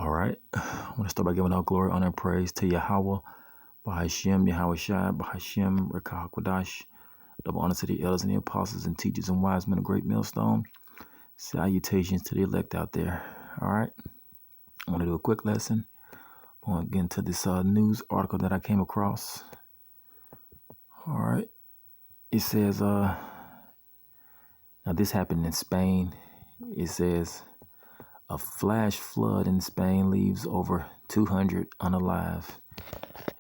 All right. I want to start by giving all glory, honor, and praise to Yahweh, Bahashem, Yahweh Shai, Bahashem, Rekah Kwadash. Double honor to the elders and the apostles and teachers and wise men of Great Millstone. Salutations to the elect out there. All right. I want to do a quick lesson. I want to get into this news article that I came across. All right. It says, now this happened in Spain. It says, a flash flood in Spain leaves over 200 unalive.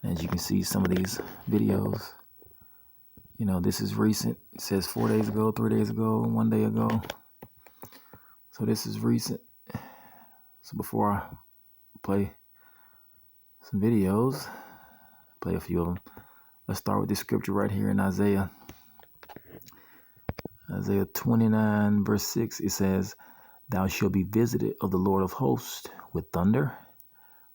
And as you can see, some of these videos, you know, this is recent. It says 4 days ago, 3 days ago, 1 day ago. So this is recent. So before I play some videos, play a few of them. Let's start with this scripture right here in Isaiah. Isaiah 29 verse 6, it says, thou shalt be visited of the Lord of hosts with thunder,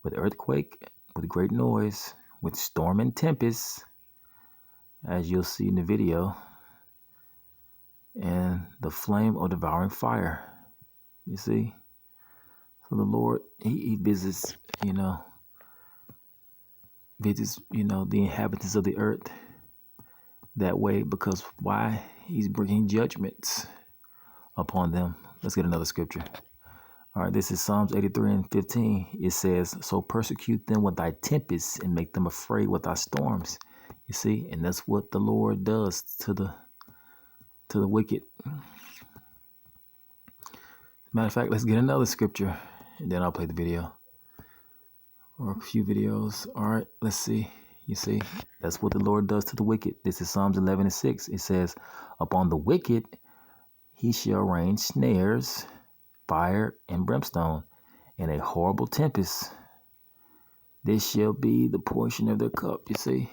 with earthquake, with great noise, with storm and tempest, as you'll see in the video, and the flame of devouring fire. You see? So the Lord, he visits, the inhabitants of the earth that way, because why? He's bringing judgments upon them. Let's get another scripture. All right, this is Psalms 83 and 15. It says, so persecute them with thy tempests and make them afraid with thy storms. You see, and that's what the Lord does to the wicked. Matter of fact, let's get another scripture and then I'll play the video or a few videos. All right, let's see. You see, that's what the Lord does to the wicked. This is Psalms 11 and 6. It says, upon the wicked he shall rain snares, fire and brimstone, and a horrible tempest. This shall be the portion of their cup. You see.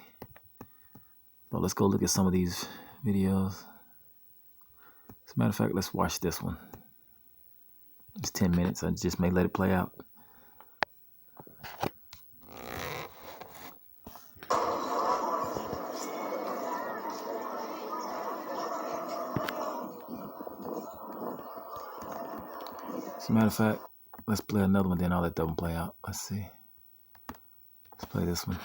So let's go look at some of these videos. As a matter of fact, let's watch this one. It's 10 minutes. I just may let it play out. As a matter of fact, let's play another one, then I'll let that one play out. Let's see. Let's play this one.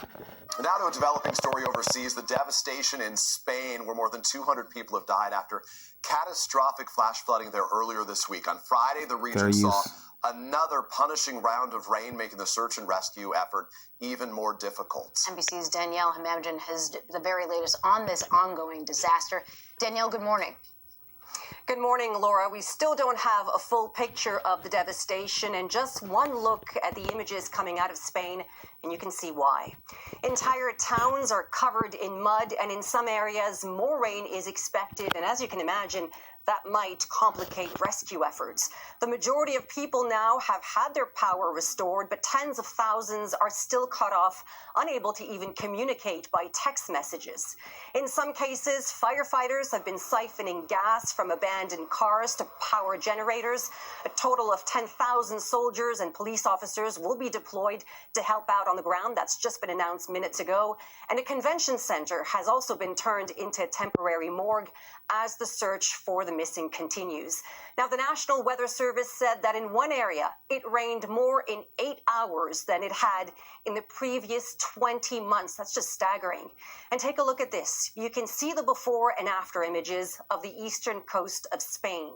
Now to a developing story overseas, the devastation in Spain, where more than 200 people have died after catastrophic flash flooding there earlier this week. On Friday, the region saw another punishing round of rain, making the search and rescue effort even more difficult. NBC's Danielle Hamamdin has the very latest on this ongoing disaster. Danielle, good morning. Good morning, Laura. We still don't have a full picture of the devastation, and just one look at the images coming out of Spain, and you can see why. Entire towns are covered in mud, and in some areas, more rain is expected, and as you can imagine, that might complicate rescue efforts. The majority of people now have had their power restored, but tens of thousands are still cut off, unable to even communicate by text messages. In some cases, firefighters have been siphoning gas from abandoned cars to power generators. A total of 10,000 soldiers and police officers will be deployed to help out on the ground. That's just been announced minutes ago. And a convention center has also been turned into a temporary morgue as the search for the missing continues. Now, the National Weather Service said that in one area, it rained more in 8 hours than it had in the previous 20 months. That's just staggering. And take a look at this. You can see the before and after images of the eastern coast of Spain.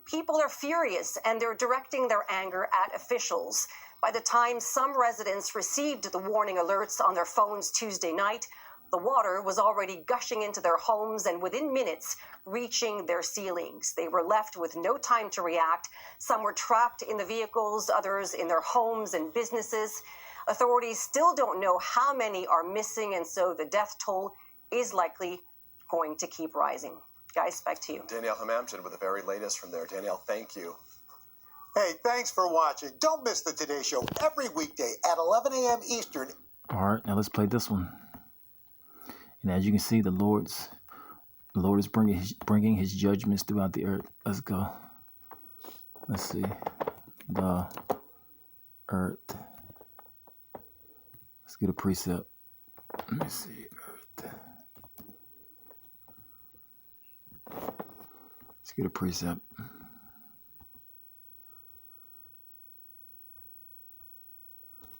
People are furious and they're directing their anger at officials. By the time some residents received the warning alerts on their phones Tuesday night, the water was already gushing into their homes and within minutes reaching their ceilings. They were left with no time to react. Some were trapped in the vehicles, others in their homes and businesses. Authorities still don't know how many are missing, and so the death toll is likely going to keep rising. Guys, back to you. Danielle Hamamdin with the very latest from there. Danielle, thank you. Hey, thanks for watching. Don't miss the Today Show every weekday at 11 a.m. Eastern. All right, now let's play this one. And as you can see, the Lord is bringing his judgments throughout the earth. Let's go. Let's see. The earth. Let's get a precept. Let me see. Earth. Let's get a precept.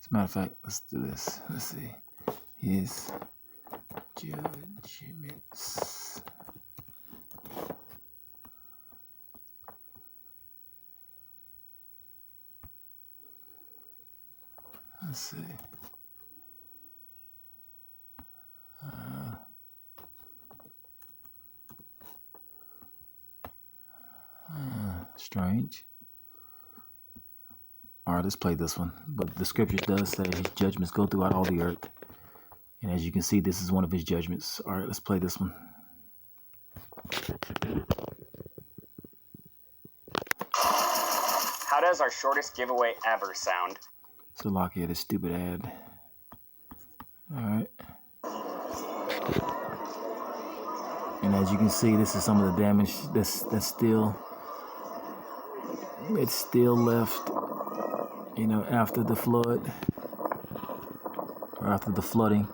As a matter of fact, let's do this. Let's see. His judgments. Let's see. Strange. All right, let's play this one. But the scripture does say his judgments go throughout all the earth. And as you can see, this is one of his judgments. All right, let's play this one. How does our shortest giveaway ever sound? So lock here, this stupid ad. All right. And as you can see, this is some of the damage that's still, it's still left, you know, after the flood, or after the flooding.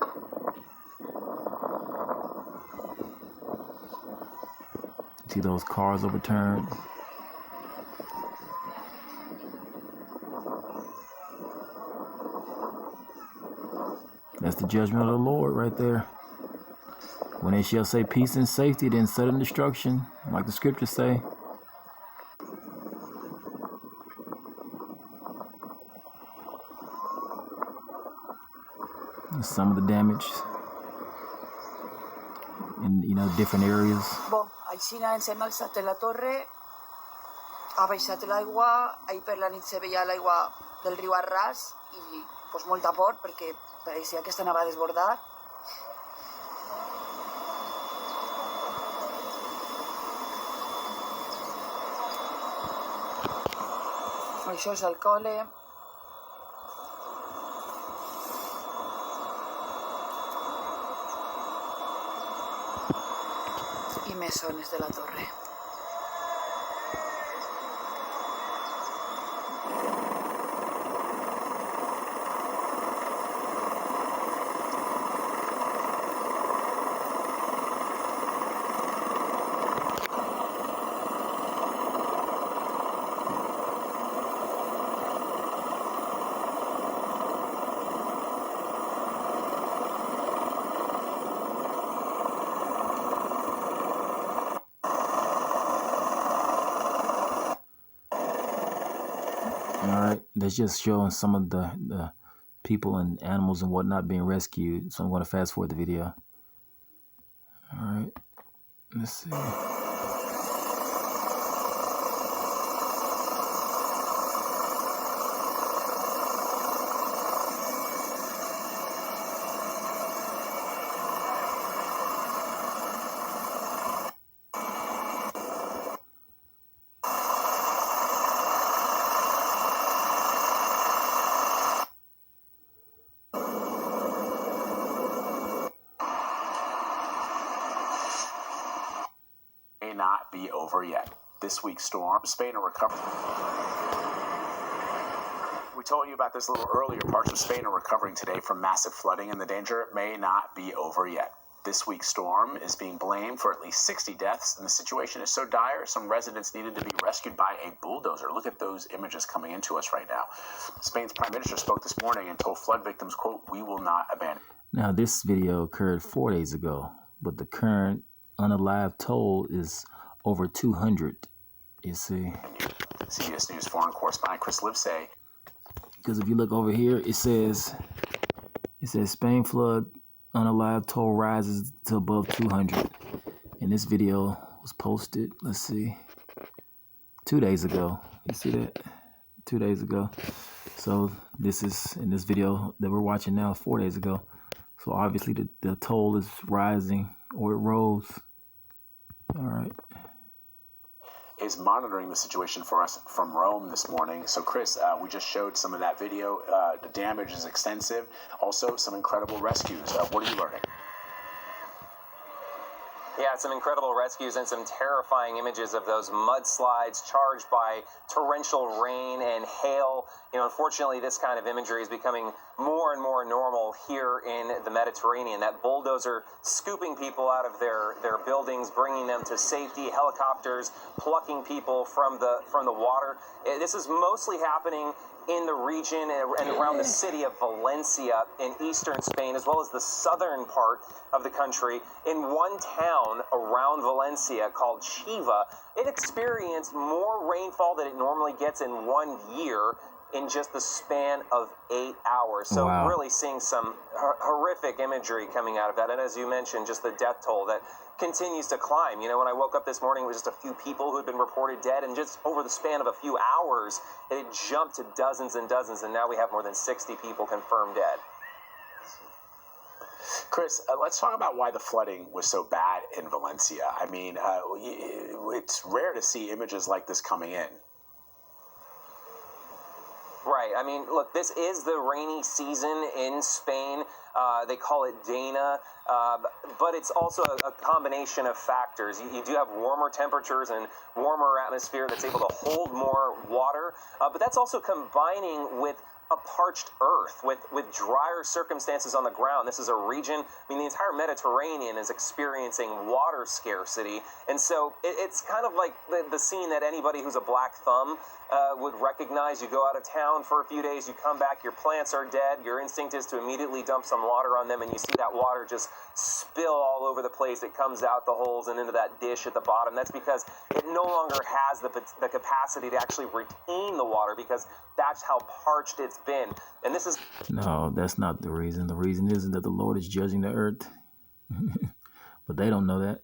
See those cars overturned. That's the judgment of the Lord right there. When they shall say peace and safety, then sudden destruction, like the scriptures say. And some of the damage in, you know, different areas. Bon, així ens hem alçat de la torre, ha baixat l'aigua, ahir per la nit se veia l'aigua del riu Arràs i pues, molta por perquè pareixia que s'anava a desbordar. Això és el col·le. I més zones de la torre. Alright, that's just showing some of the people and animals and whatnot being rescued. So I'm going to fast forward the video. Alright, let's see. Not be over yet. This week's storm, Spain are recovering. We told you about this a little earlier. Parts of Spain are recovering today from massive flooding, and the danger may not be over yet. This week's storm is being blamed for at least 60 deaths, and the situation is so dire, some residents needed to be rescued by a bulldozer. Look at those images coming into us right now. Spain's prime minister spoke this morning and told flood victims, quote, "We will not abandon." Now, this video occurred 4 days ago, but the current unalived toll is over 200, you see. CBS News foreign correspondent Chris Livesay. Because if you look over here, it says Spain flood unalived toll rises to above 200. And this video was posted, let's see, 2 days ago. You see that? 2 days ago. So this is in this video that we're watching now 4 days ago. So obviously the toll is rising, or it rose. All right. Is monitoring the situation for us from Rome this morning. So Chris, we just showed some of that video. The damage is extensive. Also some incredible rescues. What are you learning? Yeah, some incredible rescues and some terrifying images of those mudslides charged by torrential rain and hail. You know, unfortunately, this kind of imagery is becoming more and more normal here in the Mediterranean. That bulldozer scooping people out of their buildings, bringing them to safety, helicopters plucking people from the water. This is mostly happening in the region and around the city of Valencia in eastern Spain, as well as the southern part of the country. In one town around Valencia called Chiva, it experienced more rainfall than it normally gets in 1 year in just the span of 8 hours. So Wow. really seeing some horrific imagery coming out of that. And as you mentioned, just the death toll that continues to climb. You know, when I woke up this morning, it was just a few people who had been reported dead, and just over the span of a few hours, it had jumped to dozens and dozens, and now we have more than 60 people confirmed dead. Chris, let's talk about why the flooding was so bad in Valencia. I mean, it's rare to see images like this coming in. Right. I mean, look, this is the rainy season in Spain. They call it Dana, but it's also a combination of factors. You do have warmer temperatures and warmer atmosphere that's able to hold more water, but that's also combining with a parched earth with drier circumstances on the ground. This is a region, I mean, the entire Mediterranean is experiencing water scarcity. And so it's kind of like the scene that anybody who's a black thumb would recognize. You go out of town for a few days, you come back, your plants are dead, your instinct is to immediately dump some water on them, and you see that water just spill all over the place. It comes out the holes and into that dish at the bottom. That's because it no longer has the capacity to actually retain the water, because that's how parched it's been. And this is... No, that's not the reason. The reason is that the Lord is judging the earth. But they don't know that.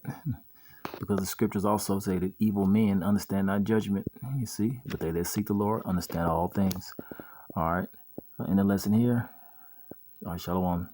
Because the scriptures also say that evil men understand not judgment, you see. But they that seek the Lord understand all things. All right. In the lesson here, all right, shalom.